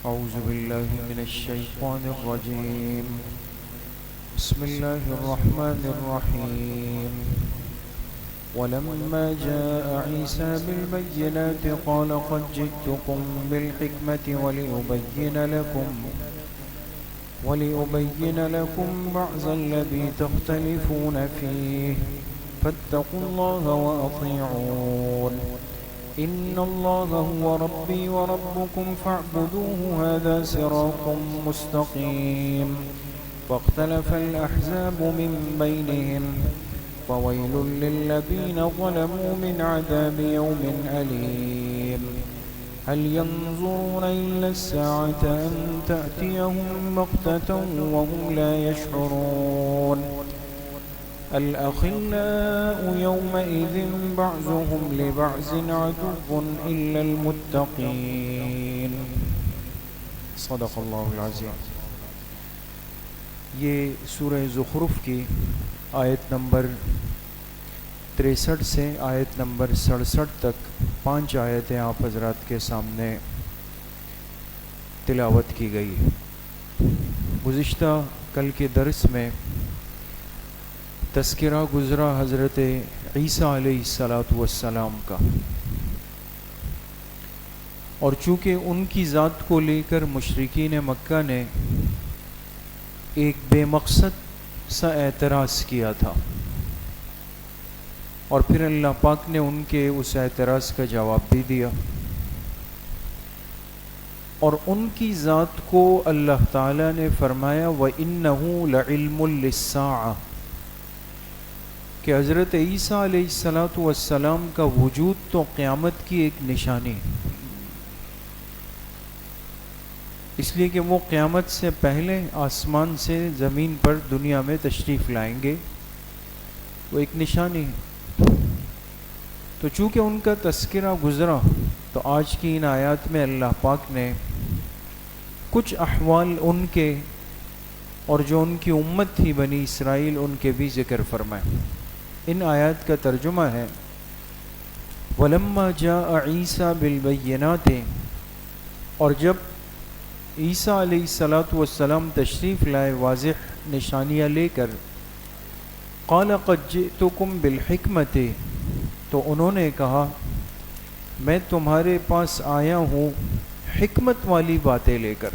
أعوذ بالله من الشيطان الرجيم. بسم الله الرحمن الرحيم. ولما جاء عيسى بالبينات قال قد جئتكم بالحكمة ولأبين لكم بعض الذي تختلفون فيه فاتقوا الله وأطيعون إن الله هو ربي وربكم فاعبدوه هذا صراط مستقيم. فاختلف الأحزاب من بينهم فويل للذين ظلموا من عذاب يوم أليم. هل ينظرون إلا الساعة أن تأتيهم بغتة وهم لا يشعرون. الأخلاء يومئذ بعضهم لبعض عدو إلا المتقين. صدق اللہ العظیم. یہ سورہ زخرف کی آیت نمبر 63 سے آیت نمبر 67 تک 5 آیتیں آپ حضرات کے سامنے تلاوت کی گئی. گزشتہ کل کے درس میں تذکرہ گزرا حضرت عیسیٰ علیہ السلام کا، اور چونکہ ان کی ذات کو لے کر مشرکین مکہ نے ایک بے مقصد سا اعتراض کیا تھا، اور پھر اللہ پاک نے ان کے اس اعتراض کا جواب بھی دیا، اور ان کی ذات کو اللہ تعالیٰ نے فرمایا وَإِنَّهُ لَعِلْمٌ لِلسَّاعَةِ، کہ حضرت عیسیٰ علیہ السلام کا وجود تو قیامت کی ایک نشانی، اس لیے کہ وہ قیامت سے پہلے آسمان سے زمین پر دنیا میں تشریف لائیں گے، وہ ایک نشانی ہے. تو چونکہ ان کا تذکرہ گزرا تو آج کی ان آیات میں اللہ پاک نے کچھ احوال ان کے اور جو ان کی امت تھی بنی اسرائیل ان کے بھی ذکر فرمائے. ان آیات کا ترجمہ ہے وَلَمَّا جَاءَ عِيسَى بِالْبَيِّنَاتِ، اور جب عیسیٰ علیہ السلام تشریف لائے واضح نشانیاں لے کر، قَالَ قَدْ جِئْتُكُمْ بِالْحِكْمَةِ، تو انہوں نے کہا میں تمہارے پاس آیا ہوں حکمت والی باتیں لے کر.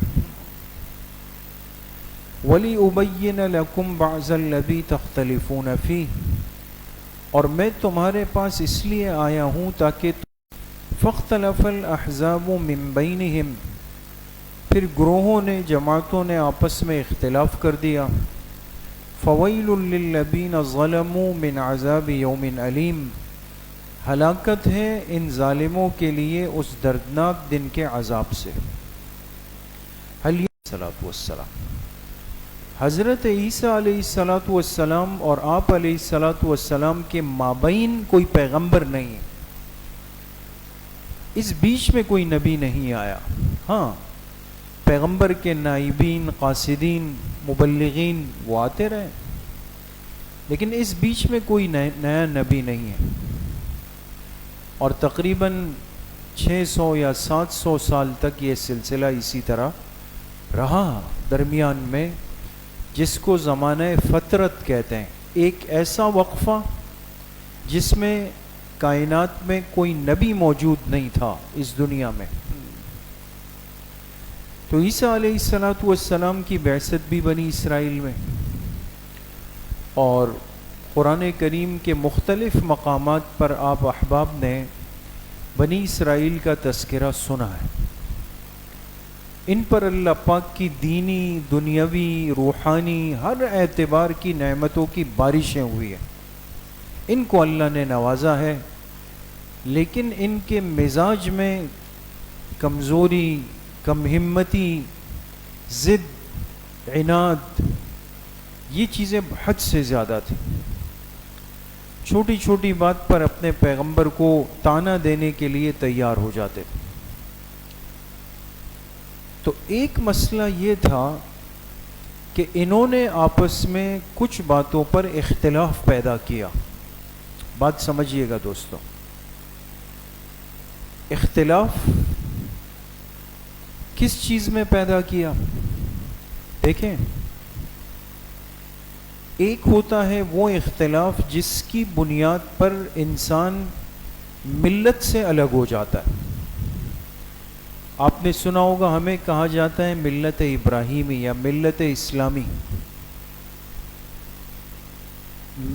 وَلِأُبَيِّنَ لَكُمْ بَعْضَ الَّذِي تَخْتَلِفُونَ فِيهِ، اور میں تمہارے پاس اس لیے آیا ہوں تاکہ فَاخْتَلَفَ الْأَحْزَابُ مِنْ بَيْنِهِمْ، پھر گروہوں نے جماعتوں نے آپس میں اختلاف کر دیا. فَوَيْلٌ لِلَّذِينَ ظَلَمُوا مِنْ عَذَابِ يَوْمٍ أَلِيمٍ، ہلاکت ہے ان ظالموں کے لیے اس دردناک دن کے عذاب سے. حضرت عیسیٰ علیہ السلام اور آپ علیہ السلام کے مابین کوئی پیغمبر نہیں ہے، اس بیچ میں کوئی نبی نہیں آیا. ہاں، پیغمبر کے نائبین، قاصدین، مبلغین وہ آتے رہے، لیکن اس بیچ میں کوئی نیا نبی نہیں ہے. اور تقریباً 600 یا 700 سال تک یہ سلسلہ اسی طرح رہا. درمیان میں جس کو زمانہ فترت کہتے ہیں، ایک ایسا وقفہ جس میں کائنات میں کوئی نبی موجود نہیں تھا اس دنیا میں. تو عیسیٰ علیہ السلام کی بعثت بھی بنی اسرائیل میں، اور قرآن کریم کے مختلف مقامات پر آپ احباب نے بنی اسرائیل کا تذکرہ سنا ہے. ان پر اللہ پاک کی دینی، دنیاوی، روحانی ہر اعتبار کی نعمتوں کی بارشیں ہوئی ہیں. ان کو اللہ نے نوازا ہے، لیکن ان کے مزاج میں کمزوری، کم ہمتی، ضد، عناد، یہ چیزیں حد سے زیادہ تھیں. چھوٹی چھوٹی بات پر اپنے پیغمبر کو طعنہ دینے کے لیے تیار ہو جاتے. تو ایک مسئلہ یہ تھا کہ انہوں نے آپس میں کچھ باتوں پر اختلاف پیدا کیا. بات سمجھیے گا دوستو، اختلاف کس چیز میں پیدا کیا؟ دیکھیں، ایک ہوتا ہے وہ اختلاف جس کی بنیاد پر انسان ملت سے الگ ہو جاتا ہے. آپ نے سنا ہوگا ہمیں کہا جاتا ہے ملت ابراہیمی یا ملت اسلامی.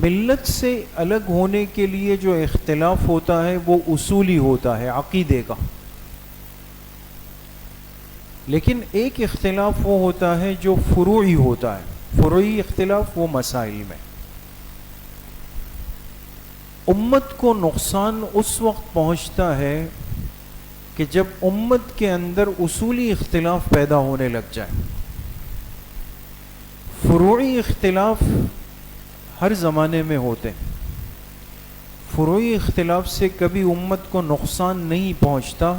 ملت سے الگ ہونے کے لیے جو اختلاف ہوتا ہے وہ اصولی ہوتا ہے، عقیدے کا. لیکن ایک اختلاف وہ ہوتا ہے جو فروعی ہوتا ہے. فروعی اختلاف وہ مسائل میں. امت کو نقصان اس وقت پہنچتا ہے کہ جب امت کے اندر اصولی اختلاف پیدا ہونے لگ جائے. فروعی اختلاف ہر زمانے میں ہوتے ہیں. فروعی اختلاف سے کبھی امت کو نقصان نہیں پہنچتا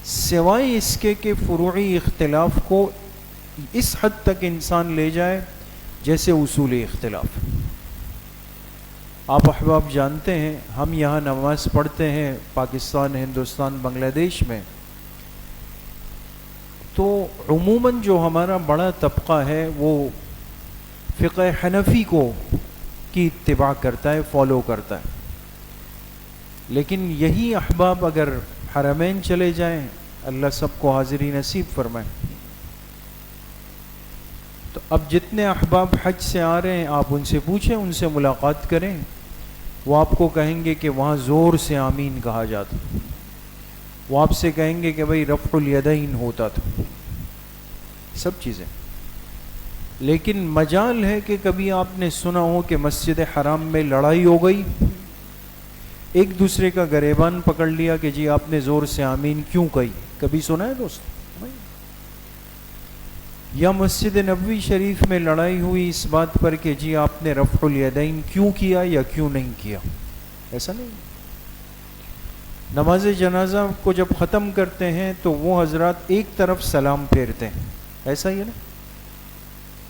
سوائے اس کے کہ فروعی اختلاف کو اس حد تک انسان لے جائے جیسے اصولی اختلاف. آپ احباب جانتے ہیں ہم یہاں نماز پڑھتے ہیں پاکستان، ہندوستان، بنگلہ دیش میں، تو عموماً جو ہمارا بڑا طبقہ ہے وہ فقہ حنفی کی اتباع کرتا ہے، فالو کرتا ہے. لیکن یہی احباب اگر حرمین چلے جائیں، اللہ سب کو حاضری نصیب فرمائے، تو اب جتنے احباب حج سے آ رہے ہیں آپ ان سے پوچھیں، ان سے ملاقات کریں، وہ آپ کو کہیں گے کہ وہاں زور سے آمین کہا جاتا. وہ آپ سے کہیں گے کہ بھئی رفع الیدین ہوتا تھا، سب چیزیں. لیکن مجال ہے کہ کبھی آپ نے سنا ہو کہ مسجد حرام میں لڑائی ہو گئی، ایک دوسرے کا گریبان پکڑ لیا کہ جی آپ نے زور سے آمین کیوں کہی؟ کبھی سنا ہے دوست؟ یا مسجد نبوی شریف میں لڑائی ہوئی اس بات پر کہ جی آپ نے رفع الیدین کیوں کیا یا کیوں نہیں کیا؟ ایسا نہیں. نماز جنازہ کو جب ختم کرتے ہیں تو وہ حضرات ایک طرف سلام پھیرتے ہیں، ایسا ہی ہے نا؟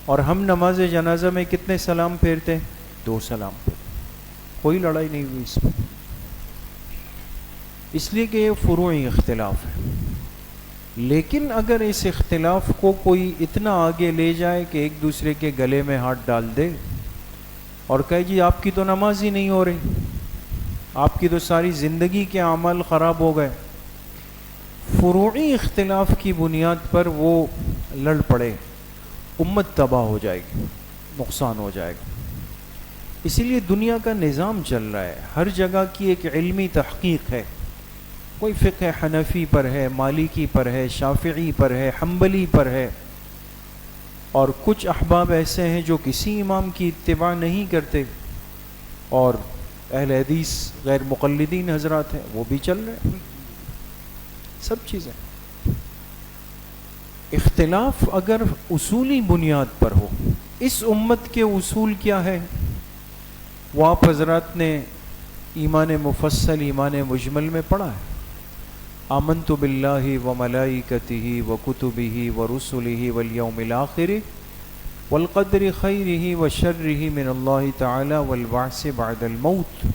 اور ہم نماز جنازہ میں کتنے سلام پھیرتے ہیں؟ 2 سلام پھیرتے. کوئی لڑائی نہیں ہوئی اس میں، اس لیے کہ یہ فروعی اختلاف ہے. لیکن اگر اس اختلاف کو کوئی اتنا آگے لے جائے کہ ایک دوسرے کے گلے میں ہاتھ ڈال دے اور کہے جی آپ کی تو نماز ہی نہیں ہو رہی، آپ کی تو ساری زندگی کے اعمال خراب ہو گئے، فروعی اختلاف کی بنیاد پر وہ لڑ پڑے، امت تباہ ہو جائے گی، نقصان ہو جائے گا. اسی لیے دنیا کا نظام چل رہا ہے، ہر جگہ کی ایک علمی تحقیق ہے. کوئی فقہ حنفی پر ہے، مالکی پر ہے، شافعی پر ہے، حنبلی پر ہے، اور کچھ احباب ایسے ہیں جو کسی امام کی اتباع نہیں کرتے، اور اہل حدیث غیر مقلدین حضرات ہیں وہ بھی چل رہے ہیں. سب چیزیں. اختلاف اگر اصولی بنیاد پر ہو، اس امت کے اصول کیا ہے وہ آپ حضرات نے ایمان مفصل، ایمان مجمل میں پڑھا ہے. آمنت باللہ وملائکتہ وکتبہ ورسلہ والیوم الآخر والقدر خیرہ وشرہ من اللہ تعالی والبعث بعد الموت.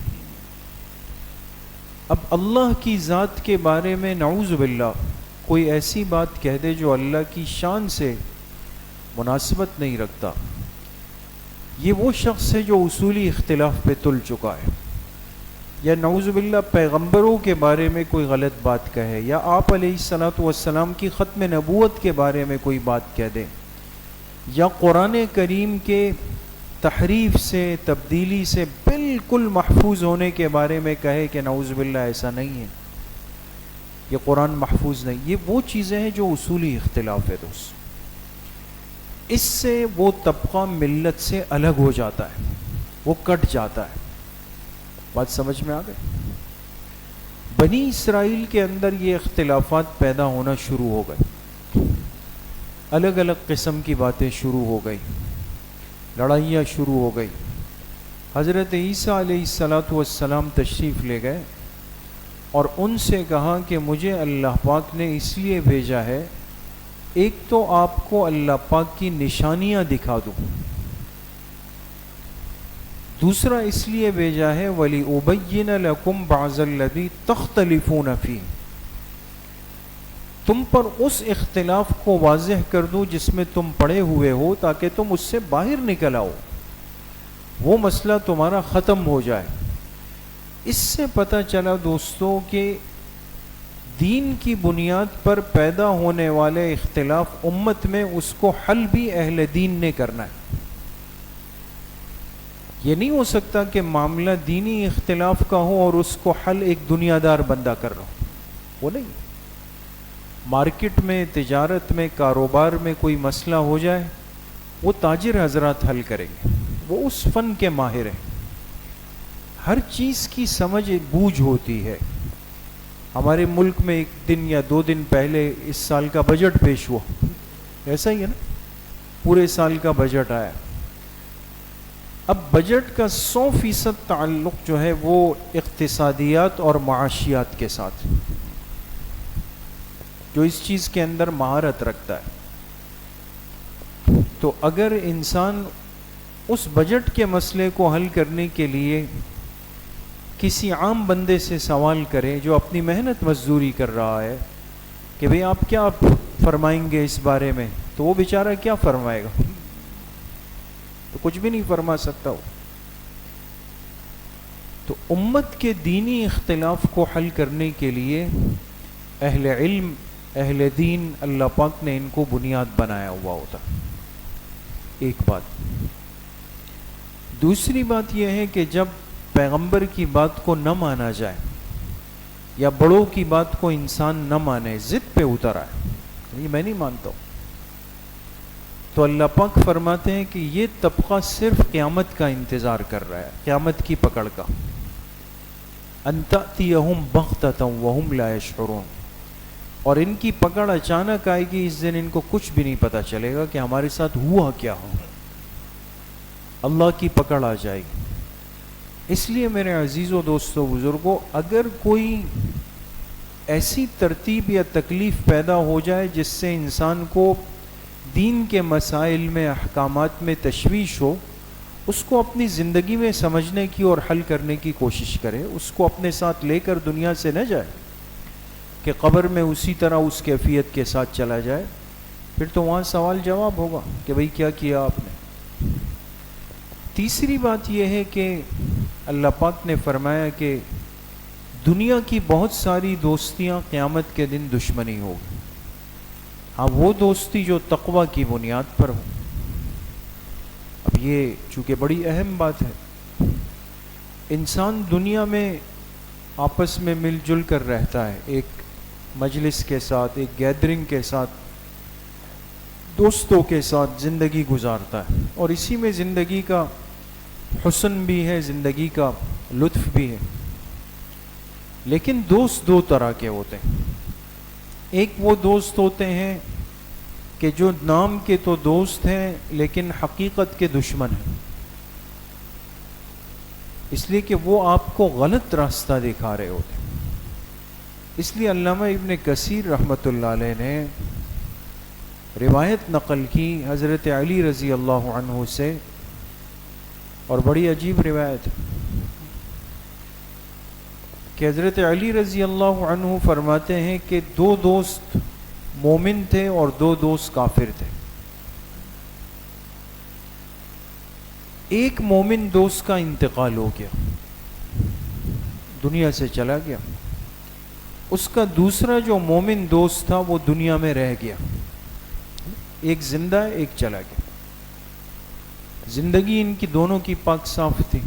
اب اللہ کی ذات کے بارے میں نعوذ باللہ کوئی ایسی بات کہہ دے جو اللہ کی شان سے مناسبت نہیں رکھتا، یہ وہ شخص ہے جو اصولی اختلاف پہ تل چکا ہے. یا نعوذ باللہ پیغمبروں کے بارے میں کوئی غلط بات کہے، یا آپ علیہ الصلاۃ والسلام کی ختم نبوت کے بارے میں کوئی بات کہہ دے، یا قرآن کریم کے تحریف سے، تبدیلی سے بالکل محفوظ ہونے کے بارے میں کہے کہ نعوذ باللہ ایسا نہیں ہے، یہ قرآن محفوظ نہیں. یہ وہ چیزیں ہیں جو اصولی اختلاف ہے دوست. اس سے وہ طبقہ ملت سے الگ ہو جاتا ہے، وہ کٹ جاتا ہے. بات سمجھ میں آ گئی؟ بنی اسرائیل کے اندر یہ اختلافات پیدا ہونا شروع ہو گئے، الگ الگ قسم کی باتیں شروع ہو گئی، لڑائیاں شروع ہو گئی. حضرت عیسیٰ علیہ الصلاۃ والسلام تشریف لے گئے اور ان سے کہا کہ مجھے اللہ پاک نے اس لیے بھیجا ہے، ایک تو آپ کو اللہ پاک کی نشانیاں دکھا دوں، دوسرا اس لیے بھیجا ہے وَلِأُبَيِّنَ لَكُمْ بَعْضَ الَّذِي تَخْتَلِفُونَ فِيهِ، تم پر اس اختلاف کو واضح کر دوں جس میں تم پڑے ہوئے ہو، تاکہ تم اس سے باہر نکل آؤ، وہ مسئلہ تمہارا ختم ہو جائے۔ اس سے پتہ چلا دوستوں کہ دین کی بنیاد پر پیدا ہونے والے اختلاف امت میں اس کو حل بھی اہل دین نے کرنا ہے۔ یہ نہیں ہو سکتا کہ معاملہ دینی اختلاف کا ہو اور اس کو حل ایک دنیا دار بندہ کر رہا ہو، وہ نہیں۔ مارکیٹ میں، تجارت میں، کاروبار میں کوئی مسئلہ ہو جائے، وہ تاجر حضرات حل کریں گے، وہ اس فن کے ماہر ہیں۔ ہر چیز کی سمجھ بوجھ ہوتی ہے۔ ہمارے ملک میں ایک دن یا 2 دن پہلے اس سال کا بجٹ پیش ہوا، ایسا ہی ہے نا، پورے سال کا بجٹ آیا۔ اب بجٹ کا 100% تعلق جو ہے وہ اقتصادیات اور معاشیات کے ساتھ، جو اس چیز کے اندر مہارت رکھتا ہے۔ تو اگر انسان اس بجٹ کے مسئلے کو حل کرنے کے لیے کسی عام بندے سے سوال کرے جو اپنی محنت مزدوری کر رہا ہے کہ بھئی آپ کیا فرمائیں گے اس بارے میں، تو وہ بیچارہ کیا فرمائے گا؟ تو کچھ بھی نہیں فرما سکتا ہو۔ تو امت کے دینی اختلاف کو حل کرنے کے لیے اہل علم، اہل دین، اللہ پاک نے ان کو بنیاد بنایا ہوا ہوتا۔ ایک بات۔ دوسری بات یہ ہے کہ جب پیغمبر کی بات کو نہ مانا جائے یا بڑوں کی بات کو انسان نہ مانے، ضد پہ اتر آئے، یہ میں نہیں مانتا ہوں، تو اللہ پاک فرماتے ہیں کہ یہ طبقہ صرف قیامت کا انتظار کر رہا ہے، قیامت کی پکڑ کا۔ ان تأتیہم بغتۃ وہم لا یشعرون، اور ان کی پکڑ اچانک آئے گی، اس دن ان کو کچھ بھی نہیں پتہ چلے گا کہ ہمارے ساتھ ہوا کیا ہو، اللہ کی پکڑ آ جائے گی۔ اس لیے میرے عزیزوں، دوستوں، بزرگوں، اگر کوئی ایسی ترتیب یا تکلیف پیدا ہو جائے جس سے انسان کو دین کے مسائل میں، احکامات میں تشویش ہو، اس کو اپنی زندگی میں سمجھنے کی اور حل کرنے کی کوشش کرے، اس کو اپنے ساتھ لے کر دنیا سے نہ جائے کہ قبر میں اسی طرح اس کیفیت کے ساتھ چلا جائے، پھر تو وہاں سوال جواب ہوگا کہ بھئی کیا کیا آپ نے۔ تیسری بات یہ ہے کہ اللہ پاک نے فرمایا کہ دنیا کی بہت ساری دوستیاں قیامت کے دن دشمنی ہوگی، ہاں وہ دوستی جو تقوی کی بنیاد پر ہو۔ اب یہ چونکہ بڑی اہم بات ہے، انسان دنیا میں آپس میں مل جل کر رہتا ہے، ایک مجلس کے ساتھ، ایک گیدرنگ کے ساتھ، دوستوں کے ساتھ زندگی گزارتا ہے، اور اسی میں زندگی کا حسن بھی ہے، زندگی کا لطف بھی ہے۔ لیکن دوست 2 طرح کے ہوتے ہیں۔ ایک وہ دوست ہوتے ہیں کہ جو نام کے تو دوست ہیں لیکن حقیقت کے دشمن ہیں، اس لیے کہ وہ آپ کو غلط راستہ دکھا رہے ہوتے ہیں۔ اس لیے علامہ ابن کثیر رحمۃ اللہ علیہ نے روایت نقل کی حضرت علی رضی اللہ عنہ سے، اور بڑی عجیب روایت ہے کہ حضرت علی رضی اللہ عنہ فرماتے ہیں کہ 2 دوست مومن تھے اور 2 دوست کافر تھے۔ ایک مومن دوست کا انتقال ہو گیا، دنیا سے چلا گیا، اس کا دوسرا جو مومن دوست تھا وہ دنیا میں رہ گیا، ایک زندہ ہے، ایک چلا گیا۔ زندگی ان کی دونوں کی پاک صاف تھی۔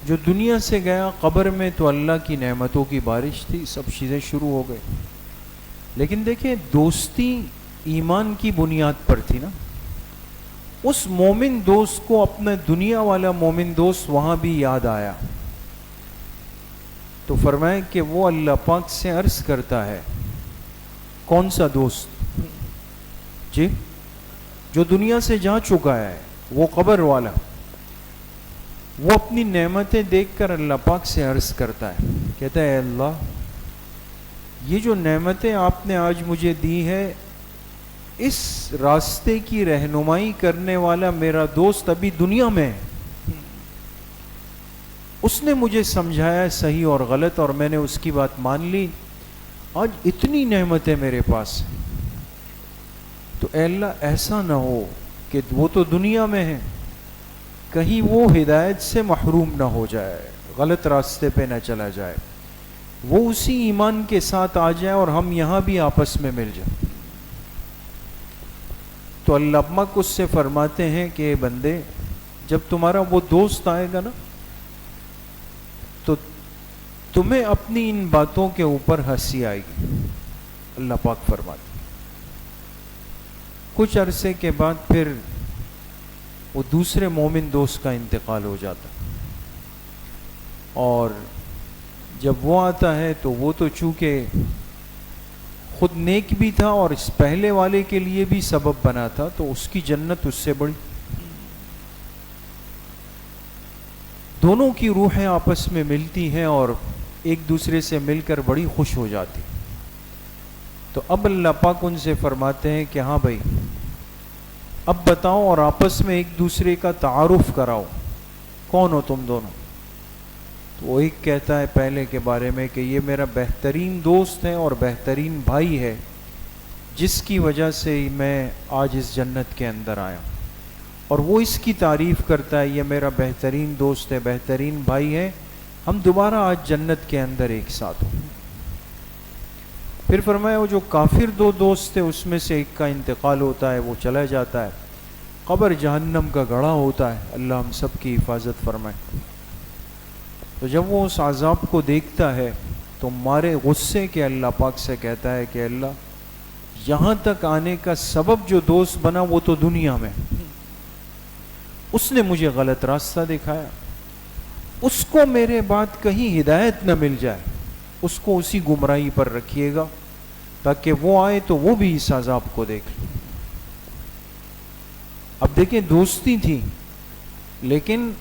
جو دنیا سے گیا، قبر میں تو اللہ کی نعمتوں کی بارش تھی، سب چیزیں شروع ہو گئی، لیکن دیکھیں دوستی ایمان کی بنیاد پر تھی نا۔ اس مومن دوست کو اپنا دنیا والا مومن دوست وہاں بھی یاد آیا، تو فرمایا کہ وہ اللہ پاک سے عرض کرتا ہے، کون سا دوست؟ جی، جو دنیا سے جا چکا ہے، وہ قبر والا۔ وہ اپنی نعمتیں دیکھ کر اللہ پاک سے عرض کرتا ہے، کہتا ہے، اے اللہ، یہ جو نعمتیں آپ نے آج مجھے دی ہے، اس راستے کی رہنمائی کرنے والا میرا دوست ابھی دنیا میں ہے، اس نے مجھے سمجھایا صحیح اور غلط، اور میں نے اس کی بات مان لی، آج اتنی نعمتیں میرے پاس ہیں، تو اے اللہ ایسا نہ ہو کہ وہ تو دنیا میں ہے، کہیں وہ ہدایت سے محروم نہ ہو جائے، غلط راستے پہ نہ چلا جائے، وہ اسی ایمان کے ساتھ آ جائے اور ہم یہاں بھی آپس میں مل جائیں۔ تو اللہ پاک اس سے فرماتے ہیں کہ بندے، جب تمہارا وہ دوست آئے گا نا، تو تمہیں اپنی ان باتوں کے اوپر ہنسی آئے گی، اللہ پاک فرماتے ہیں۔ کچھ عرصے کے بعد پھر وہ دوسرے مومن دوست کا انتقال ہو جاتا، اور جب وہ آتا ہے تو وہ تو چونکہ خود نیک بھی تھا اور اس پہلے والے کے لیے بھی سبب بنا تھا، تو اس کی جنت اس سے بڑی، دونوں کی روحیں آپس میں ملتی ہیں اور ایک دوسرے سے مل کر بڑی خوش ہو جاتی۔ تو اب اللہ پاک ان سے فرماتے ہیں کہ ہاں بھائی، اب بتاؤ اور آپس میں ایک دوسرے کا تعارف کراؤ، کون ہو تم دونوں؟ تو وہ ایک کہتا ہے پہلے کے بارے میں کہ یہ میرا بہترین دوست ہے اور بہترین بھائی ہے، جس کی وجہ سے میں آج اس جنت کے اندر آیا، اور وہ اس کی تعریف کرتا ہے، یہ میرا بہترین دوست ہے، بہترین بھائی ہے، ہم دوبارہ آج جنت کے اندر ایک ساتھ ہوں۔ پھر فرمایا وہ جو کافر دو دوست تھے اس میں سے ایک کا انتقال ہوتا ہے، وہ چلا جاتا ہے، قبر جہنم کا گڑھا ہوتا ہے، اللہ ہم سب کی حفاظت فرمائے۔ تو جب وہ اس عذاب کو دیکھتا ہے تو مارے غصے کے اللہ پاک سے کہتا ہے کہ اللہ، یہاں تک آنے کا سبب جو دوست بنا وہ تو دنیا میں، اس نے مجھے غلط راستہ دکھایا، اس کو میرے بعد کہیں ہدایت نہ مل جائے، اس کو اسی گمراہی پر رکھیے گا تاکہ وہ آئے تو وہ بھی اس عذاب کو دیکھ لے۔ اب دیکھیں دوستی تھی، لیکن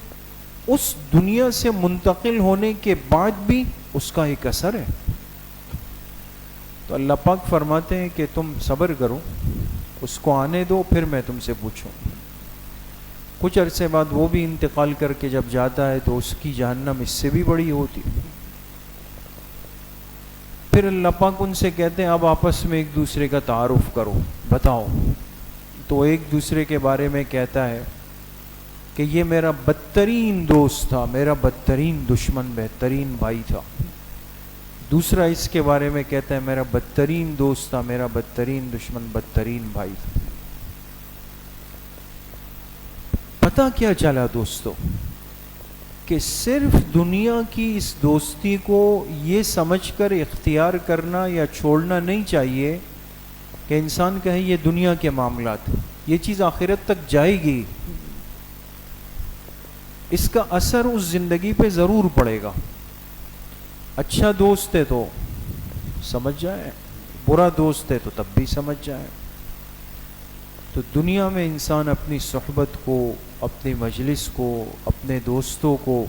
اس دنیا سے منتقل ہونے کے بعد بھی اس کا ایک اثر ہے۔ تو اللہ پاک فرماتے ہیں کہ تم صبر کرو، اس کو آنے دو، پھر میں تم سے پوچھوں۔ کچھ عرصے بعد وہ بھی انتقال کر کے جب جاتا ہے تو اس کی جہنم اس سے بھی بڑی ہوتی۔ پھر اللہ پاک ان سے کہتے ہیں اب آپس میں ایک دوسرے کا تعارف کرو، بتاؤ۔ تو ایک دوسرے کے بارے میں کہتا ہے کہ یہ میرا بدترین دوست تھا، میرا بدترین دشمن، بہترین بھائی تھا۔ دوسرا اس کے بارے میں کہتا ہے میرا بدترین دوست تھا، میرا بدترین دشمن، بدترین بھائی تھا۔ پتہ کیا چلا دوستو کہ صرف دنیا کی اس دوستی کو یہ سمجھ کر اختیار کرنا یا چھوڑنا نہیں چاہیے کہ انسان کہے یہ دنیا کے معاملات، یہ چیز آخرت تک جائے گی، اس کا اثر اس زندگی پہ ضرور پڑے گا۔ اچھا دوست ہے تو سمجھ جائے، برا دوست ہے تو تب بھی سمجھ جائے۔ تو دنیا میں انسان اپنی صحبت کو، اپنی مجلس کو، اپنے دوستوں کو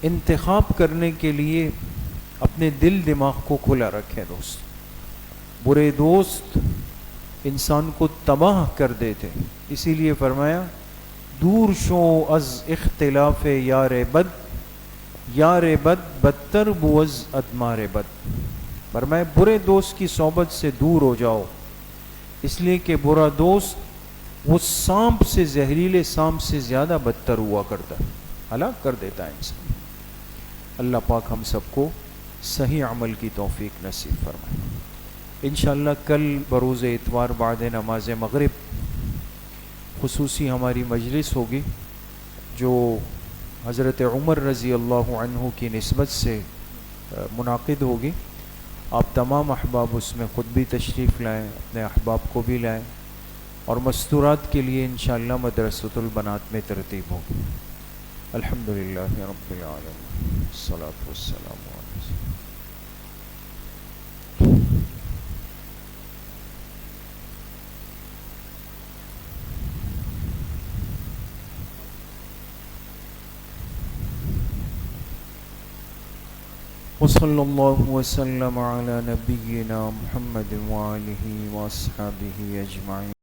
انتخاب کرنے کے لیے اپنے دل دماغ کو کھلا رکھے۔ دوست، برے دوست انسان کو تباہ کر دیتے، اسی لیے فرمایا دور شو از اختلاف یار بد، یار بد بدتر بو از ادمار بد۔ فرمایا برے دوست کی صحبت سے دور ہو جاؤ، اس لیے کہ برا دوست وہ سانپ سے، زہریلے سانپ سے زیادہ بدتر ہوا کرتا ہے، ہلاک کر دیتا ہے انسان۔ اللہ پاک ہم سب کو صحیح عمل کی توفیق نصیب فرمائے۔ انشاءاللہ کل بروز اتوار بعد نماز مغرب خصوصی ہماری مجلس ہوگی جو حضرت عمر رضی اللہ عنہ کی نسبت سے منعقد ہوگی۔ آپ تمام احباب اس میں خود بھی تشریف لائیں، اپنے احباب کو بھی لائیں، اور مستورات کے لیے انشاءاللہ مدرسۃ البنات میں ترتیب ہوگی۔ الحمدللہ رب العالمین، الصلاۃ والسلام علیہ وصلی اللہ وسلم علی نبینا محمد وآلہ واصحابہ اجمعین۔